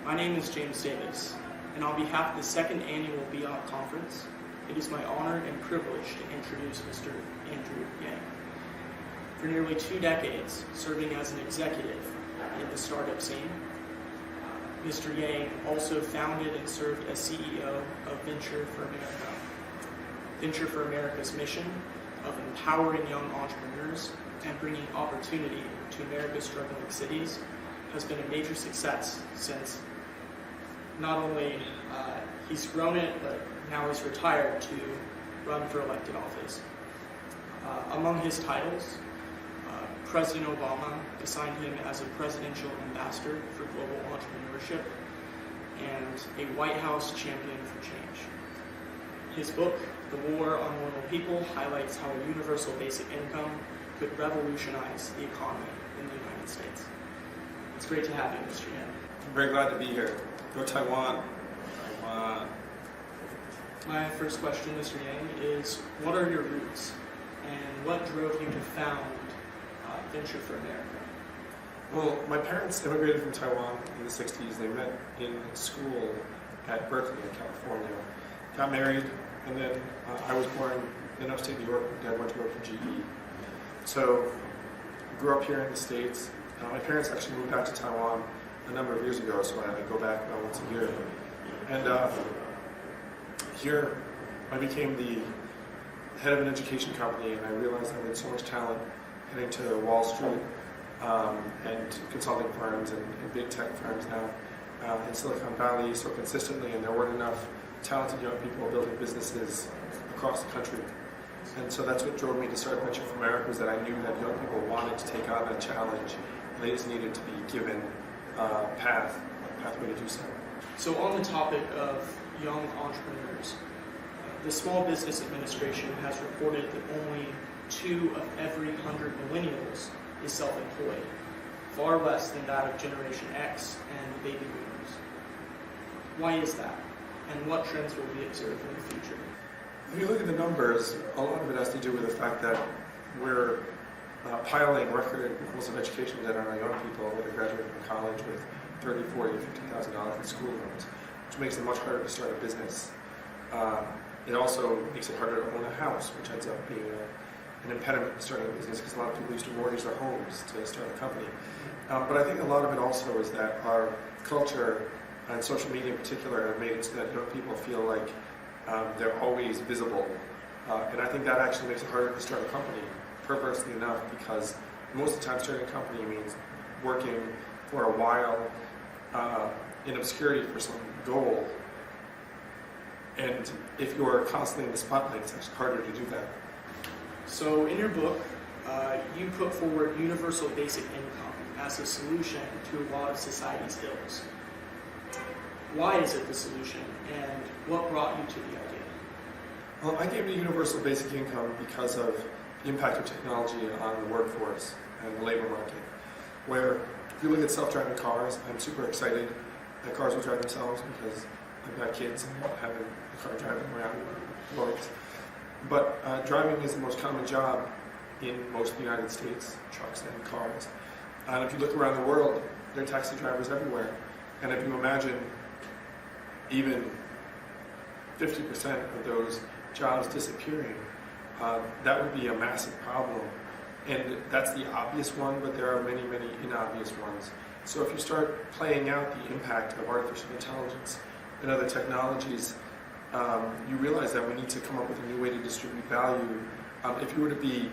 My name is James Davis, and on behalf of the second annual Beyond Conference, it is my honor and privilege to introduce Mr. Andrew Yang. For nearly 2 decades, serving as an executive in the startup scene, Mr. Yang also founded and served as CEO of Venture for America. Venture for America's mission of empowering young entrepreneurs and bringing opportunity to America's struggling cities has been a major success since not only he's grown it, but now he's retired to run for elected office. Among his titles, President Obama assigned him as a presidential ambassador for global entrepreneurship and a White House champion for change. His book, The War on Normal People, highlights how a universal basic income could revolutionize the economy in the United States. It's great to have you, Mr. Yang. I'm very glad to be here. Go Taiwan. Taiwan. My first question, Mr. Yang, is what are your roots and what drove you to found Venture for America? Well, my parents immigrated from Taiwan in the 60s. They met in school at Berkeley in California, got married, and then I was born in upstate New York. My dad went to work for GE. So I grew up here in the States. My parents actually moved back to Taiwan a number of years ago, so I go back about once a year. And here I became the head of an education company, and I realized I had so much talent heading to Wall Street and consulting firms and big tech firms now in Silicon Valley so consistently, and there weren't enough talented young people building businesses across the country. And so that's what drove me to start Venture for America, was that I knew that young people wanted to take on that challenge, and they just needed to be given a pathway to do so. So on the topic of young entrepreneurs, the Small Business Administration has reported that only 2 of every 100 millennials is self-employed, far less than that of Generation X and the baby boomers. Why is that? And what trends will we observe in the future? If you look at the numbers, a lot of it has to do with the fact that we're piling record levels of education debt on our young people that are graduating from college with $30,000, $40,000, $50,000 in school loans, which makes it much harder to start a business. It also makes it harder to own a house, which ends up being an impediment to starting a business because a lot of people used to mortgage their homes to start a company. But I think a lot of it also is that our culture and social media in particular have made it so that young people feel like they're always visible. And I think that actually makes it harder to start a company, perversely enough, because most of the time starting a company means working for a while in obscurity for some goal. And if you're constantly in the spotlight, it's actually harder to do that. So in your book, you put forward universal basic income as a solution to a lot of society's ills. Why is it the solution, and what brought you to the idea? Well, I gave the universal basic income because of the impact of technology on the workforce and the labor market. Where, if you look at self-driving cars, I'm super excited that cars will drive themselves because I've got kids and having a car driving around works. But driving is the most common job in most of the United States, trucks and cars. And if you look around the world, there are taxi drivers everywhere. And if you imagine even 50% of those jobs disappearing, that would be a massive problem. And that's the obvious one, but there are many, many inobvious ones. So if you start playing out the impact of artificial intelligence and other technologies, you realize that we need to come up with a new way to distribute value. If you were to be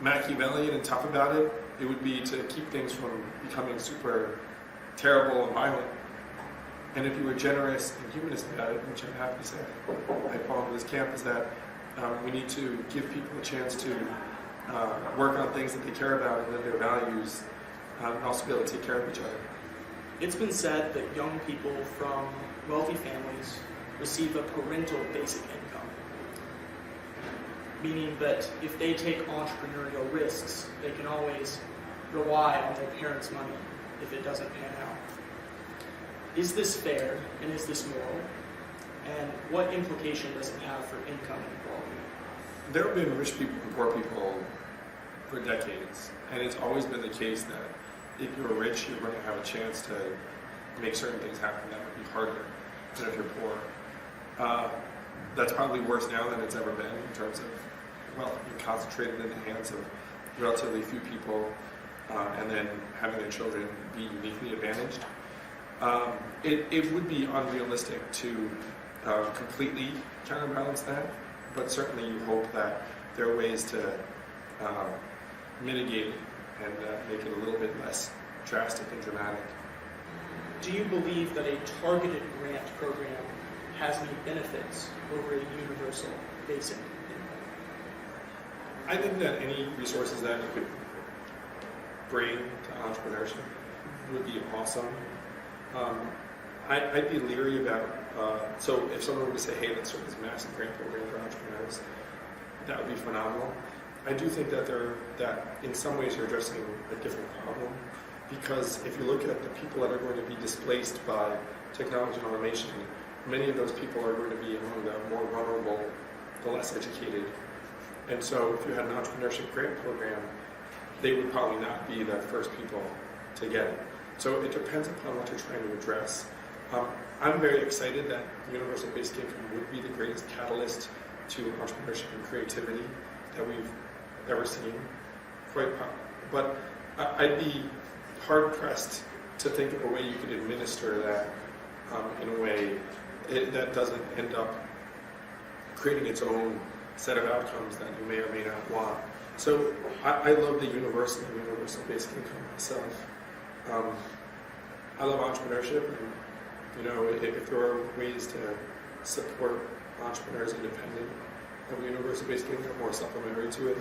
Machiavellian and tough about it, it would be to keep things from becoming super terrible and violent. And if you were generous and humanist about it, which I'm happy to say I fall into this camp, is that we need to give people a chance to work on things that they care about and live their values, and also be able to take care of each other. It's been said that young people from wealthy families receive a parental basic income, meaning that if they take entrepreneurial risks, they can always rely on their parents' money if it doesn't pan out. Is this fair, and is this moral? And what implication does it have for income inequality? There have been rich people and poor people for decades, and it's always been the case that if you're rich, you're going to have a chance to make certain things happen that would be harder than if you're poor. That's probably worse now than it's ever been in terms of wealth being concentrated in the hands of relatively few people, and then having their children be uniquely advantaged. It would be unrealistic to completely counterbalance that, but certainly you hope that there are ways to mitigate it and make it a little bit less drastic and dramatic. Do you believe that a targeted grant program has any benefits over a universal basic income? I think that any resources that you could bring to entrepreneurship would be awesome. I'd be leery about, so if someone were to say, hey, let's start this massive grant program for entrepreneurs, that would be phenomenal. I do think that in some ways you're addressing a different problem, because if you look at the people that are going to be displaced by technology and automation, many of those people are going to be among the more vulnerable, the less educated. And so if you had an entrepreneurship grant program, they would probably not be the first people to get it. So it depends upon what you're trying to address. I'm very excited that universal basic income would be the greatest catalyst to entrepreneurship and creativity that we've ever seen. But I'd be hard-pressed to think of a way you could administer that in a way that doesn't end up creating its own set of outcomes that you may or may not want. So I love the universal basic income myself. I love entrepreneurship, and if there are ways to support entrepreneurs independent of universal basic income or supplementary to it,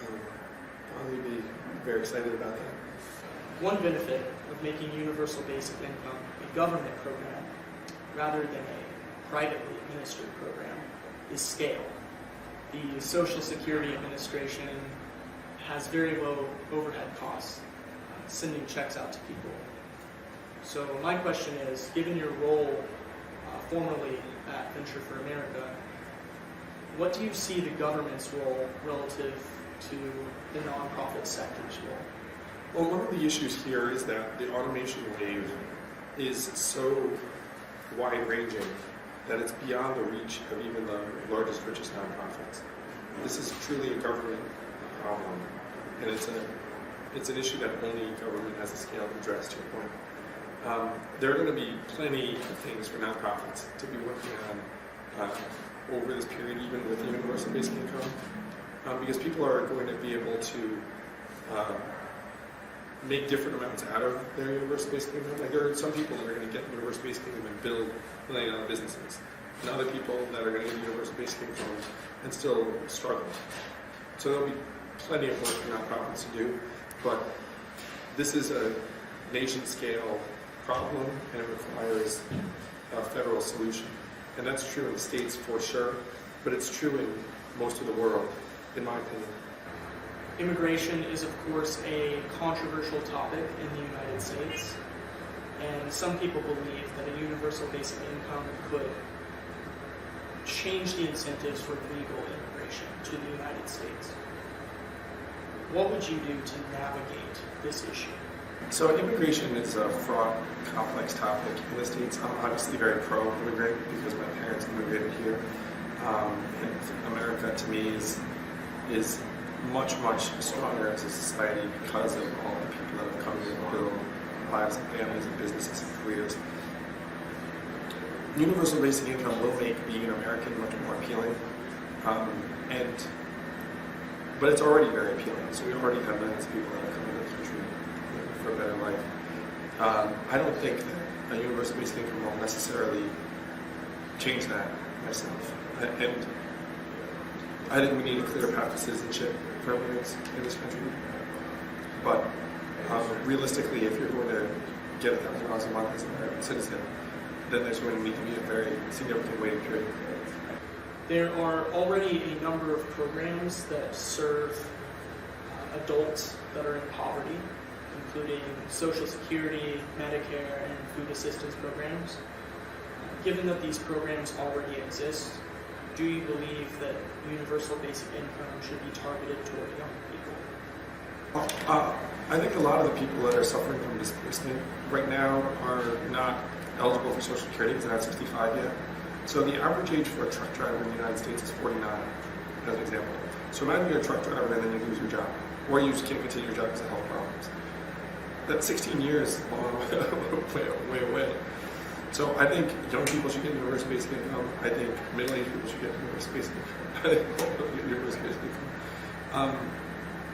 I would be very excited about that. One benefit of making universal basic income a government program rather than a privately administered program is scale. The Social Security Administration has very low overhead costs sending checks out to people. So my question is, given your role formerly at Venture for America, what do you see the government's role relative to the nonprofit sector's role? Well, one of the issues here is that the automation wave is so wide-ranging that it's beyond the reach of even the largest, richest nonprofits. This is truly a government problem, and it's an issue that only government has the scale to address, to your point. There are going to be plenty of things for nonprofits to be working on over this period, even with the universal basic income, because people are going to be able to make different amounts out of their universal basic income. Like there are some people that are going to get universal basic income and build million-dollar businesses, and other people that are going to get universal basic income and still struggle. So there'll be plenty of work for nonprofits to do, but this is a nation-scale problem, and it requires a federal solution. And that's true in the States for sure, but it's true in most of the world, in my opinion. Immigration is, of course, a controversial topic in the United States, and some people believe that a universal basic income could change the incentives for legal immigration to the United States. What would you do to navigate this issue? So immigration is a fraught, complex topic in the States. I'm obviously very pro-immigrant because my parents immigrated here. And America, to me, is much, much stronger as a society because of all the people that have come here to build lives and families and businesses and careers. Universal basic income will make being an American much more appealing. But it's already very appealing. So we already have millions of people that are coming to the country for a better life. I don't think that a universal basic income will necessarily change that myself. And I think we need a clear path to citizenship for immigrants in this country. But realistically, if you're going to get $1,000 a month as an American citizen, then there's going to need to be a very significant waiting period. There are already a number of programs that serve adults that are in poverty, including Social Security, Medicare, and food assistance programs. Given that these programs already exist, do you believe that universal basic income should be targeted toward young people? I think a lot of the people that are suffering from displacement right now are not eligible for Social Security because they're not 65 yet. So the average age for a truck driver in the United States is 49, as an example. So imagine you're a truck driver and then you lose your job, or you just can't continue your job because of health problems. That's 16 years way away. So I think young people should get universal basic income. I think middle-aged people should get universal basic income. I think all people should get universal basic income.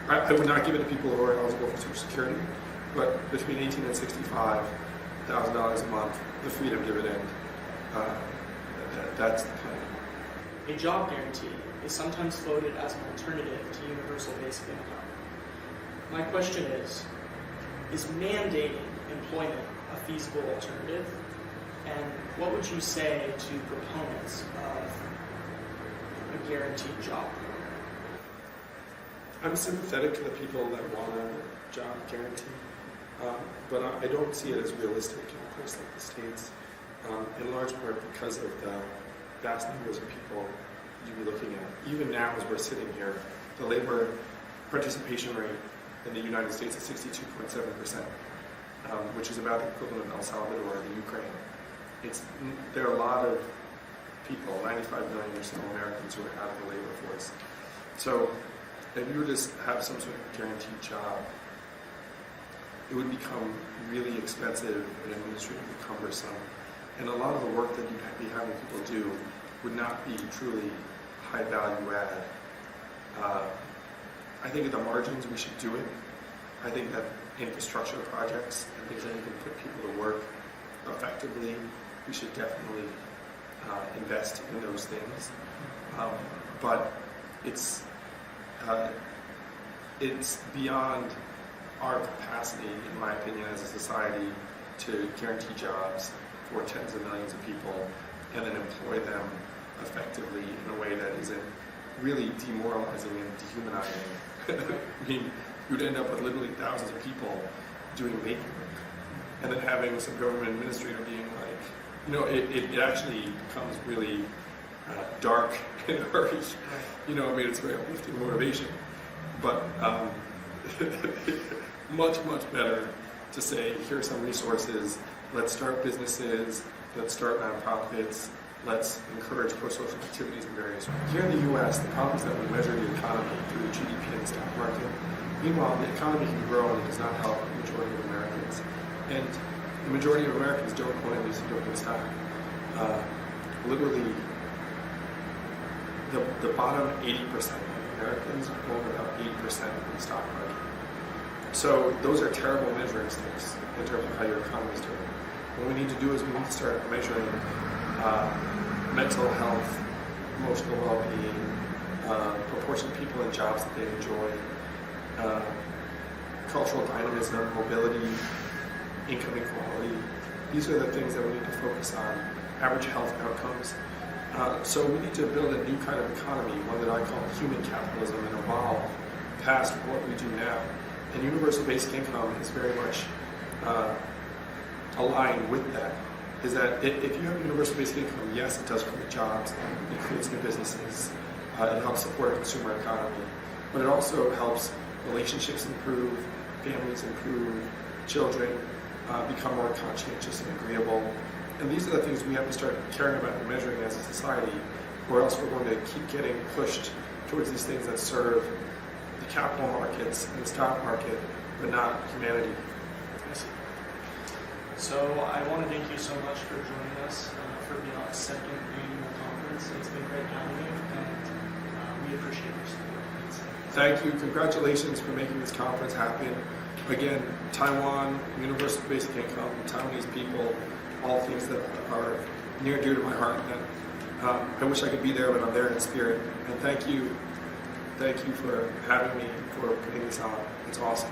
I would not give it to people who are eligible for Social Security, but between $18,000 and $65,000 a month, the freedom dividend, that's the plan. A job guarantee is sometimes floated as an alternative to universal basic income. My question is mandating employment a feasible alternative? And what would you say to proponents of a guaranteed job program? I'm sympathetic to the people that want a job guarantee, but I don't see it as realistic in a place like the States, in large part because of the vast numbers of people you'd be looking at. Even now, as we're sitting here, the labor participation rate in the United States is 62.7%, which is about the equivalent of El Salvador or the Ukraine. There are a lot of people, 95 million or so Americans, who are out of the labor force. So if you were to have some sort of guaranteed job, it would become really expensive and administratively cumbersome. And a lot of the work that you'd be having people do would not be truly high value add. I think at the margins we should do it. I think that infrastructure projects and things that you can put people to work effectively, we should definitely invest in those things. But it's beyond our capacity, in my opinion, as a society to guarantee jobs for tens of millions of people and then employ them effectively in a way that isn't really demoralizing and dehumanizing. I mean, you'd end up with literally thousands of people doing making work, and then having some government administrator being like, it actually becomes really dark and harsh. I mean, it's very uplifting motivation, but much better to say, here are some resources, let's start businesses, let's start nonprofits, let's encourage pro-social activities in various ways. Here in the U.S., the problem is that we measure the economy through the GDP and the stock market. Meanwhile, the economy can grow and it does not help the majority of Americans. And the majority of Americans don't own any significant stock. Literally, the bottom 80% of Americans own about 8% of the stock market. So those are terrible measuring sticks in terms of how your economy is doing. What we need to do is we need to start measuring mental health, emotional well-being, proportion of people in jobs that they enjoy, cultural dynamism, mobility, income equality. These are the things that we need to focus on, average health outcomes. So we need to build a new kind of economy, one that I call human capitalism, and evolve past what we do now. And universal basic income is very much aligned with that. Is that if you have universal basic income, yes, it does create jobs, it creates new businesses, it helps support a consumer economy, but it also helps relationships improve, families improve, children become more conscientious and agreeable. And these are the things we have to start caring about and measuring as a society, or else we're going to keep getting pushed towards these things that serve the capital markets and the stock market, but not humanity. I see. So I want to thank you so much for joining us for being on the second annual conference. It's been great having you, and we appreciate your support. Thank you. Congratulations for making this conference happen. Again, Taiwan, universal basic income, Taiwanese people, all things that are near and dear to my heart. And I wish I could be there, but I'm there in spirit. And thank you for having me, for putting this on. It's awesome.